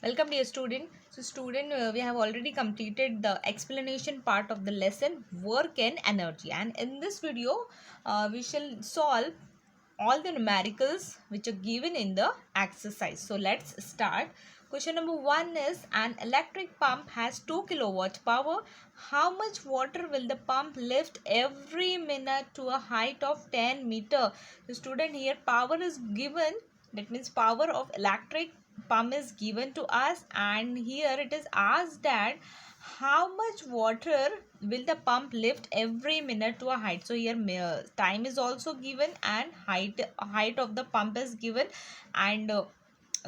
Welcome dear student. So student, we have already completed the explanation part of the lesson work and energy, and in this video we shall solve all the numericals which are given in the exercise. So let's start. Question number 1 is an electric pump has 2 kilowatt power. How much water will the pump lift every minute to a height of 10 meter? The student, here power is given, that means power of electric pump is given to us, and here it is asked that how much water will the pump lift every minute to a height. So here time is also given, and height of the pump is given, and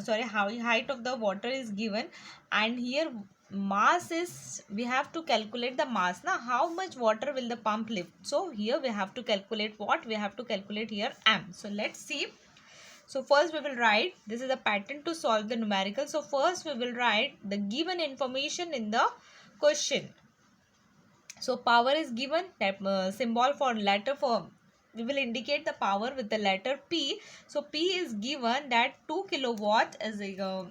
sorry, how height of the water is given, and here mass is, we have to calculate the mass. Now how much water will the pump lift? So here we have to calculate what? We have to calculate here m. So let's see. So first we will write, this is a pattern to solve the numerical. So first we will write the given information in the question. So power is given, that symbol for letter for, we will indicate the power with the letter P. So P is given that 2 kilowatt is 2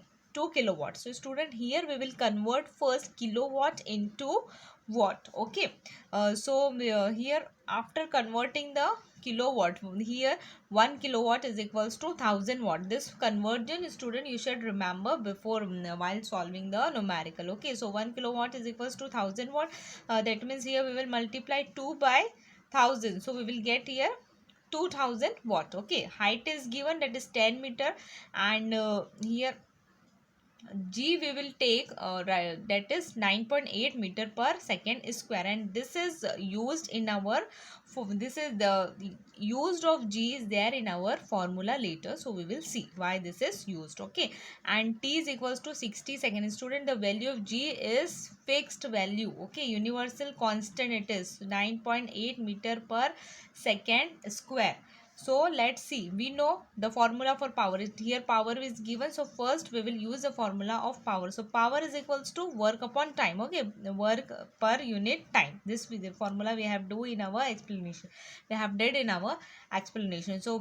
kilowatt. So student, here we will convert first kilowatt into watt. Okay. Here after converting the kilowatt, here 1 kilowatt is equals to 1000 watt. This conversion, student, you should remember before while solving the numerical. Okay, so 1 kilowatt is equals to 1000 watt. That means here we will multiply 2 by 1000, so we will get here 2000 watt. Okay, height is given, that is 10 meter, and here G we will take that is 9.8 meter per second square, and this is used in our, this is the used of G is there in our formula later, so we will see why this is used. Okay, and T is equals to 60 seconds. Student, the value of G is fixed value. Okay, universal constant, it is 9.8 meter per second square. So let's see, we know the formula for power is here, power is given. So first we will use the formula of power. So power is equals to work upon time. Okay, work per unit time. This is the formula we have do in our explanation, we have did in our explanation. So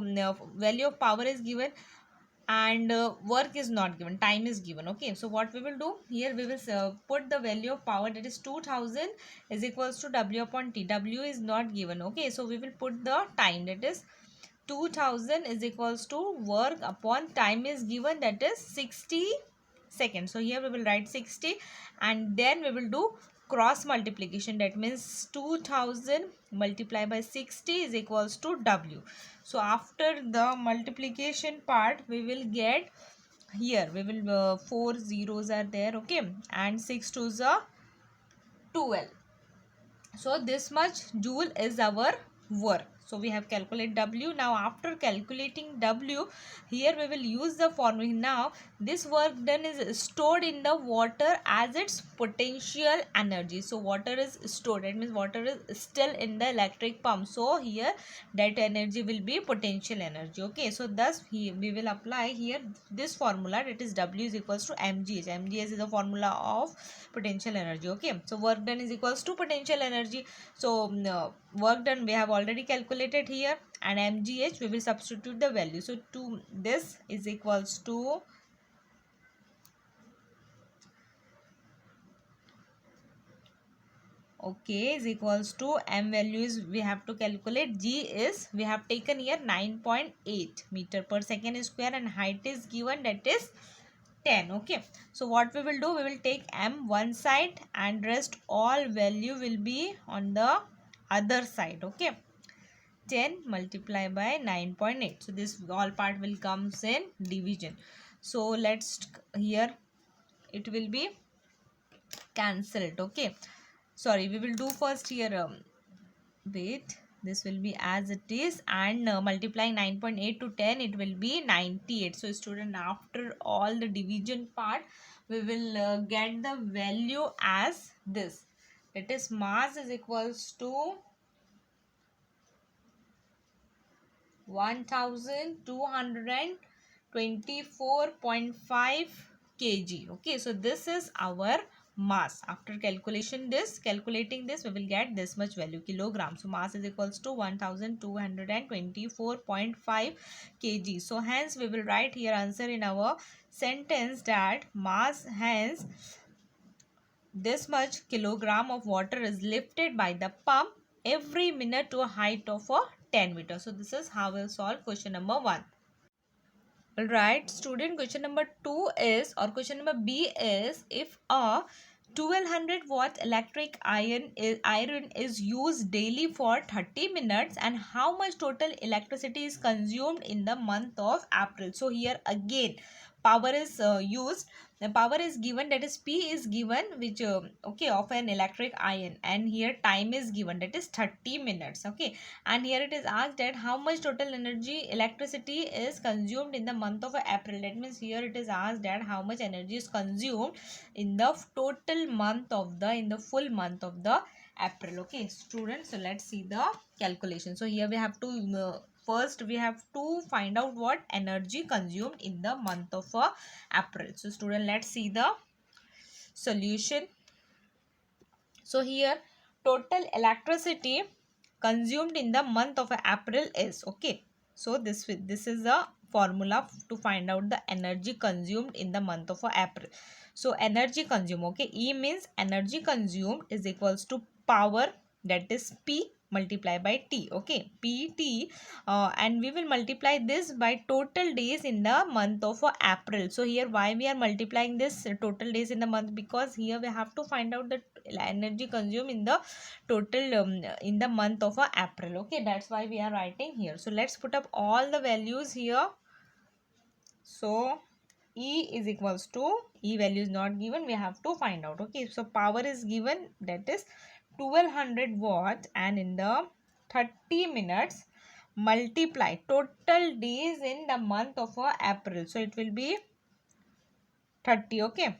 value of power is given, and work is not given, time is given. Okay, so what we will do here, we will put the value of power, that is 2000 is equals to W upon T. W is not given. Okay, so we will put the time, that is 2000 is equals to work upon time is given, that is 60 seconds. So here we will write 60, and then we will do cross multiplication, that means 2000 multiplied by 60 is equals to W. So after the multiplication part, we will get, here we will 4 zeros are there. Okay, and 6 twos are 12. So this much joule is our work. So we have calculated W. Now after calculating W, here we will use the formula. Now this work done is stored in the water as its potential energy. So water is stored, that means water is still in the electric pump. So here that energy will be potential energy. Okay, so thus we will apply here this formula, that is W is equals to mgh. Mgh is the formula of potential energy. Okay, so work done is equals to potential energy. So work done we have already calculated here, and mgh we will substitute the value. So to this is equals to, okay, is equals to m value is we have to calculate. G is we have taken here 9.8 meter per second square, and height is given, that is 10. Okay, so what we will do, we will take m one side, and rest all value will be on the other side. Okay, 10 multiplied by 9.8. So this all part will comes in division. So let's, here it will be cancelled. Okay, sorry, we will do first here, wait, this will be as it is, and multiplying 9.8 to 10, it will be 98. So student, after all the division part, we will get the value as this, it is mass is equals to 1224.5 kg. Okay, so this is our mass. After calculating this, we will get this much value, kilogram. So mass is equals to 1224.5 kg. So hence we will write here answer in our sentence that mass, hence this much kilogram of water is lifted by the pump every minute to a height of 10 meters. So this is how we'll solve question number 1. Alright, student, question number 2 is, or question number B is, if a 1200 watt electric iron is used daily for 30 minutes, and how much total electricity is consumed in the month of April. So here again power is used, the power is given, that is P is given, which okay, of an electric iron, and here time is given, that is 30 minutes. Okay, and here it is asked that how much total energy electricity is consumed in the month of April. That means here it is asked that how much energy is consumed in the total month of the, in the full month of the April. Okay students, so let's see the calculation. So here we have to first we have to find out what energy consumed in the month of April. So student, let's see the solution. So here total electricity consumed in the month of April is, okay, so this is a formula to find out the energy consumed in the month of April. So energy consumed, okay, E means energy consumed is equals to power, that is P multiply by T. Okay, PT, and we will multiply this by total days in the month of April. So here why we are multiplying this total days in the month, because here we have to find out the energy consumed in the total in the month of April. Okay, that's why we are writing here. So let's put up all the values here. So E is equals to, E value is not given, we have to find out. Okay, so power is given, that is 1200 watts, and in the 30 minutes multiply total days in the month of April, so it will be 30. Okay,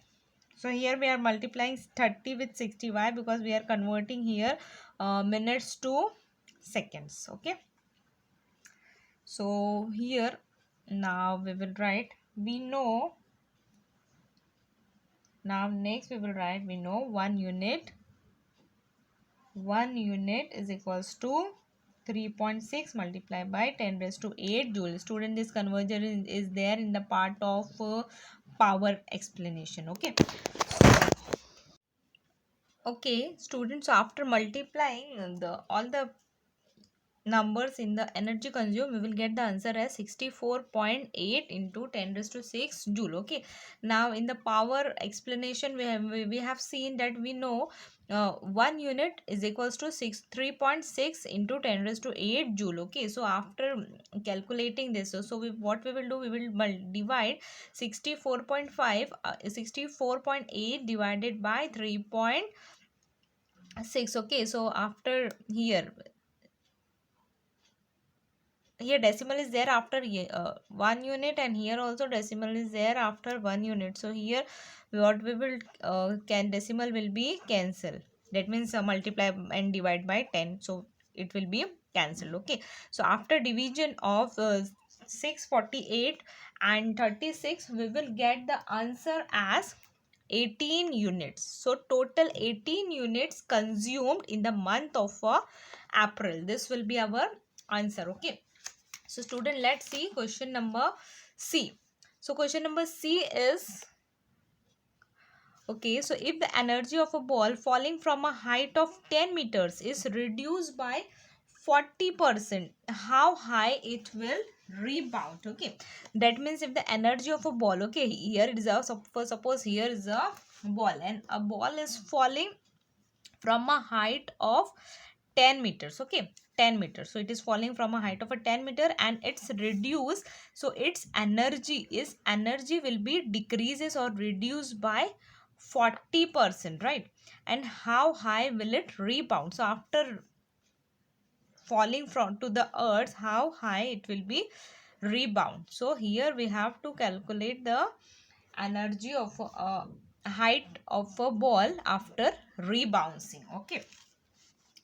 so here we are multiplying 30 with 60. Why? Because we are converting here minutes to seconds. Okay, so here now we will write, we know, now next we will write, we know 1 unit is equals to 3.6 multiplied by 10 raised to 8 joule. Student, this conversion is there in the part of power explanation. Okay, okay students, so after multiplying the all the numbers in the energy consumed, we will get the answer as 64.8 into 10 raised to 6 joule. Okay, now in the power explanation we have seen that we know 1 unit is equals to 3.6 into 10 raised to 8 joule. Okay, so after calculating this, so what we will do, we will divide 64.5 64.8 divided by 3.6. okay, so after here decimal is there after 1 unit, and here also decimal is there after 1 unit. So here what we will can decimal will be cancelled, that means multiply and divide by 10, so it will be cancelled. Okay, so after division of 648 and 36, we will get the answer as 18 units. So total 18 units consumed in the month of April. This will be our answer. Okay, so student, let's see question number C. So question number C is, okay, so if the energy of a ball falling from a height of 10 meters is reduced by 40%, how high it will rebound? Okay, that means if the energy of a ball, okay, here it is a, suppose here is a ball, and a ball is falling from a height of 10 meters. Okay, 10 meters, so it is falling from a height of a 10 meter, and it's reduced, so its energy will be decreases or reduced by 40%, right? And how high will it rebound? So after falling from to the earth, how high it will be rebound? So here we have to calculate the energy of height of a ball after rebounding. Okay,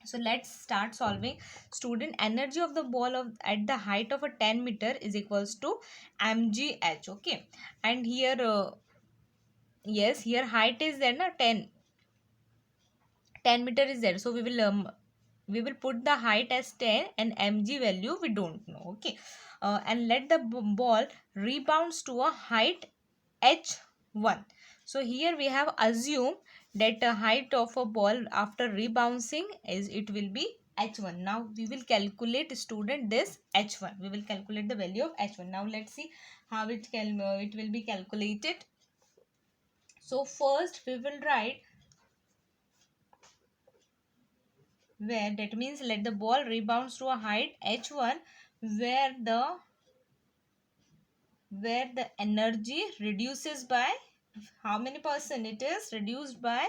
so let's start solving. Student, energy of the ball of at the height of a 10 meter is equals to mgh. Okay, and here yes, here height is there na, 10 meter is there, so we will put the height as 10 and mg value we don't know. Okay, and let the ball rebounds to a height h1. So here we have assumed that the height of a ball after rebouncing is, it will be h1. Now we will calculate, student, this h1. We will calculate the value of h1. Now let's see how it will be calculated. So first we will write where, that means let the ball rebounds to a height h1 where the energy reduces by how many percent? It is reduced by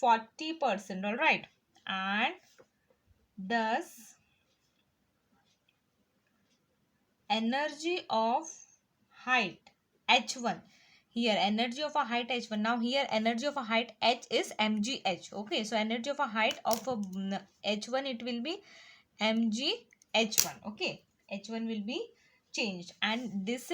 40%. All right, and thus energy of height h1, here energy of a height h1. Now here energy of a height h is mgh. Okay, so energy of a height of a h1, it will be mgh1. Okay, h1 will be changed, and this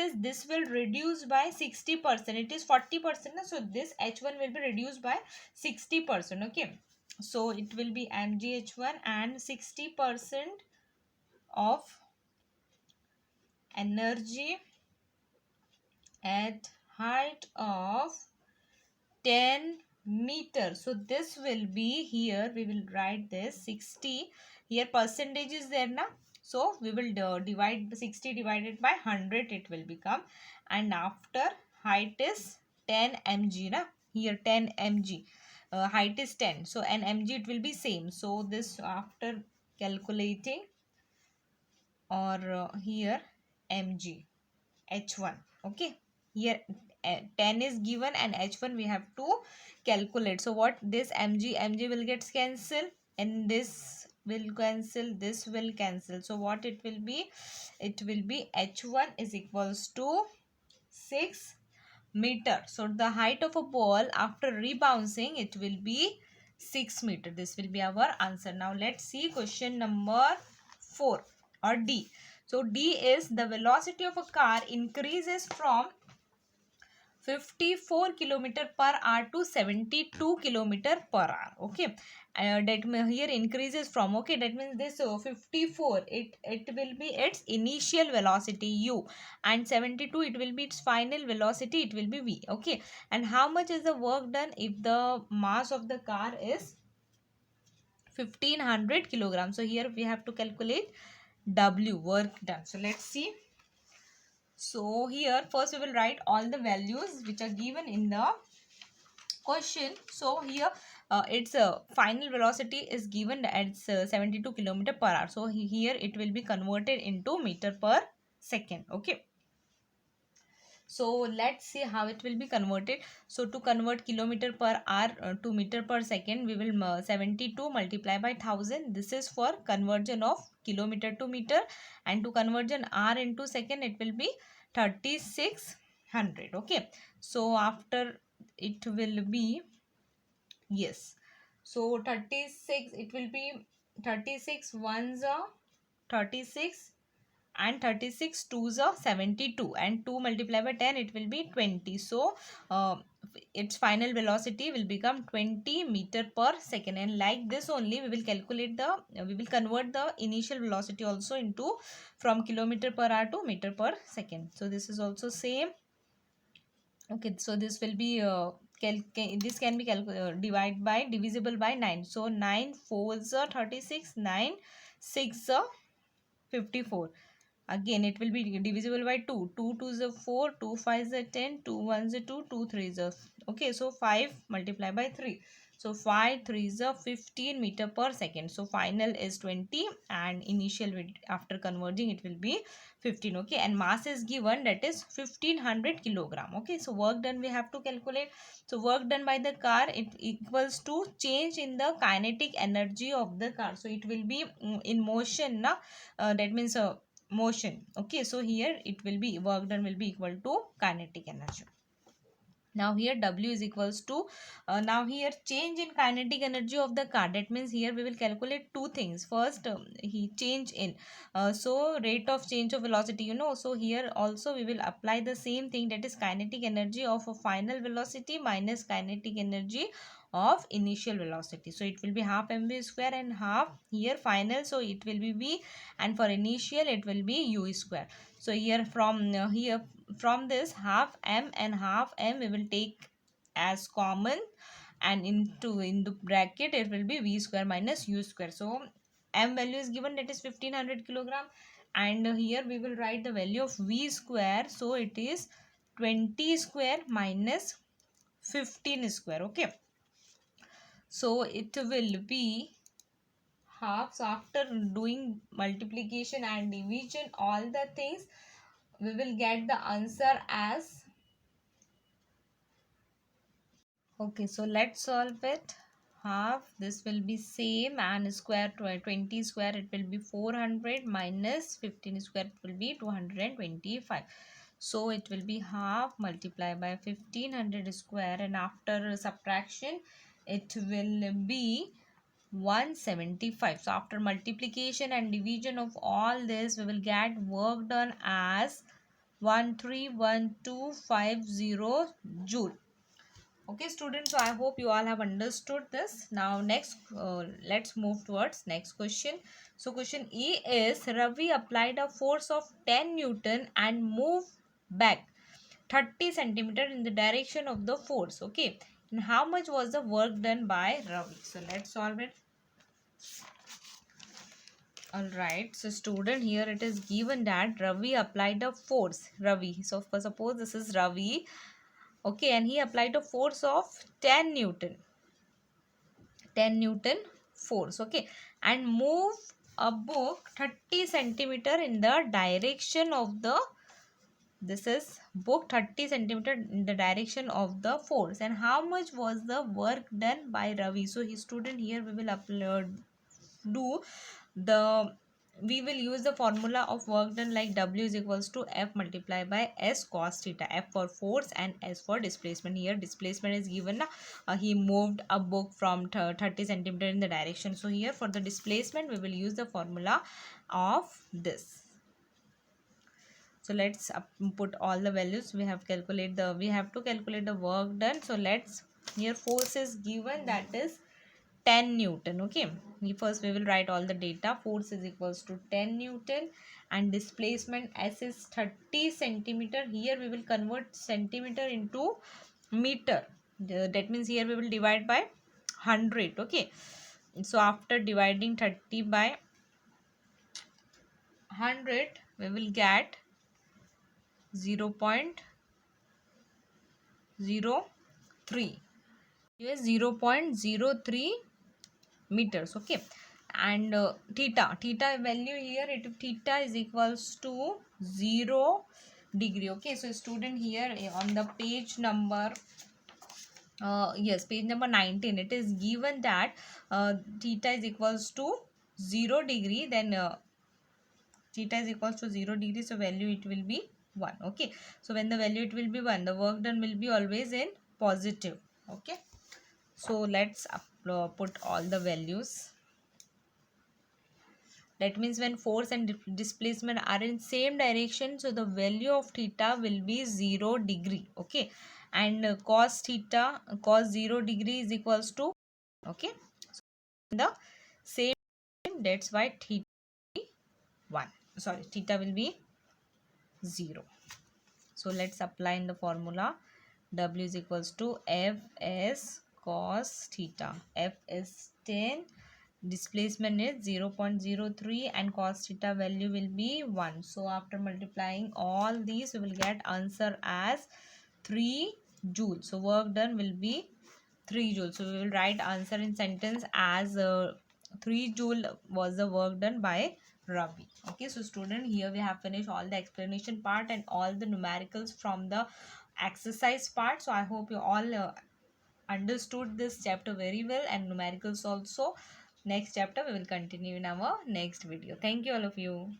will reduce by 60%. It is 40%, so this h1 will be reduced by 60%. Okay, so it will be mgh1, and 60% of energy at height of 10 meters. So this will be, here we will write this 60, here percentage is there now, so we will divide 60 divided by 100, it will become, and after height is 10 mg na, here 10 mg, height is 10, so an mg it will be same. So this after calculating, or here mg h1. Okay, here 10 is given and h1 we have to calculate. So what, this mg will get cancelled, and this will cancel, this will cancel. So what it will be, it will be h1 is equals to 6 meter. So the height of a ball after rebouncing, it will be 6 meter. This will be our answer. Now let's see question number 4 or D. So D is, the velocity of a car increases from 54 kilometer per hour to 72 kilometer per hour. Okay, that here increases from, okay, that means this 54, it will be its initial velocity u, and 72 it will be its final velocity, it will be v. Okay, and how much is the work done if the mass of the car is 1500 kilograms? So here we have to calculate w, work done. So let's see. So here first we will write all the values which are given in the question. So here its final velocity is given at 72 kilometer per hour. So here it will be converted into meter per second. Okay, so let's see how it will be converted. So to convert kilometer per hour to meter per second, we will 72 multiply by 1000. This is for conversion of kilometer to meter, and to conversion hour into second, it will be 3600. Okay, so after it will be, yes, so 36, it will be 36 ones are 36, and 36 twos are 72, and 2 multiplied by 10, it will be 20. So its final velocity will become 20 meter per second, and like this only we will calculate the, we will convert the initial velocity also into, from kilometer per hour to meter per second. So this is also same. Okay, so this will be this can be divisible by 9. So 9 4s are 36, 9 6 are 54. Again it will be divisible by 2. 2 2s are 4, 2 5s are 10, 2 1s are 2, 2 3s are, okay, so 5 multiplied by 3. So 5 3s are 15 meter per second. So final is 20, and initial after converging it will be 15. Okay, and mass is given, that is 1500 kilogram. Okay, so work done we have to calculate. So work done by the car, it equals to change in the kinetic energy of the car. So it will be in motion na, that means motion. Okay, so here it will be, work done will be equal to kinetic energy. Now here w is equals to, now here change in kinetic energy of the car, that means here we will calculate two things. First he change in, so rate of change of velocity, you know, so here also we will apply the same thing, that is kinetic energy of a final velocity minus kinetic energy of initial velocity. So it will be half mv square and half here final, so it will be v, and for initial it will be u square. So here from here from this half m and half m we will take as common, and in the bracket it will be v square minus u square. So m value is given, that is 1500 kilogram, and here we will write the value of v square. So it is 20 square minus 15 square. Okay, so it will be half. So after doing multiplication and division, all the things, we will get the answer as, okay, so let's solve it. Half, this will be same, and square 20 square it will be 400 minus 15 square it will be 225. So it will be half multiplied by 1500 square, and after subtraction it will be 175. So after multiplication and division of all this, we will get work done as 131250 joule. Okay students, so I hope you all have understood this. Now next, let's move towards next question. So question E is, Ravi applied a force of 10 Newton and moved back 30 centimeter in the direction of the force. Okay, and how much was the work done by Ravi? So let's solve it. Alright, so student, here it is given that Ravi applied a force. Ravi, so for suppose this is Ravi, okay, and he applied a force of 10 Newton. 10 Newton force, okay, and move a book 30 centimeter in the direction of the, this is book 30 centimeter in the direction of the force. And how much was the work done by Ravi? So his student, here we will upload, do the, we will use the formula of work done like W is equals to F multiplied by S cos theta. F for force and S for displacement. Here displacement is given, he moved a book from 30 centimeter in the direction. So here for the displacement we will use the formula of this. So let's put all the values. We have to calculate the work done. So let's, here force is given, that is 10 Newton. Okay, first we will write all the data. Force is equals to 10 Newton and displacement S is 30 centimeter. Here we will convert centimeter into meter. That means here we will divide by 100. Okay, so after dividing 30 by 100 we will get 0.03. Here is 0.03 meters. Okay, and theta value here, theta is equals to 0 degree. Okay, so student, here on the page number, yes, page number 19, it is given that theta is equals to 0 degree, then theta is equals to 0 degree, so value it will be 1. Okay, so when the value it will be 1, the work done will be always in positive. Okay, so let's put all the values. That means when force and displacement are in same direction, so the value of theta will be 0 degree. Okay, and cos 0 degree is equals to, okay, so the same, that's why theta 1, sorry, theta will be 0. So let's apply in the formula. W is equals to Fs cos theta. F is 10, displacement is 0.03, and cos theta value will be 1. So after multiplying all these, we will get answer as 3 joule. So work done will be 3 joule. So we will write answer in sentence as 3 joule was the work done by Ravi. Okay, so student, here we have finished all the explanation part and all the numericals from the exercise part. So I hope you all understood this chapter very well, and numericals also. Next chapter we will continue in our next video. Thank you all of you.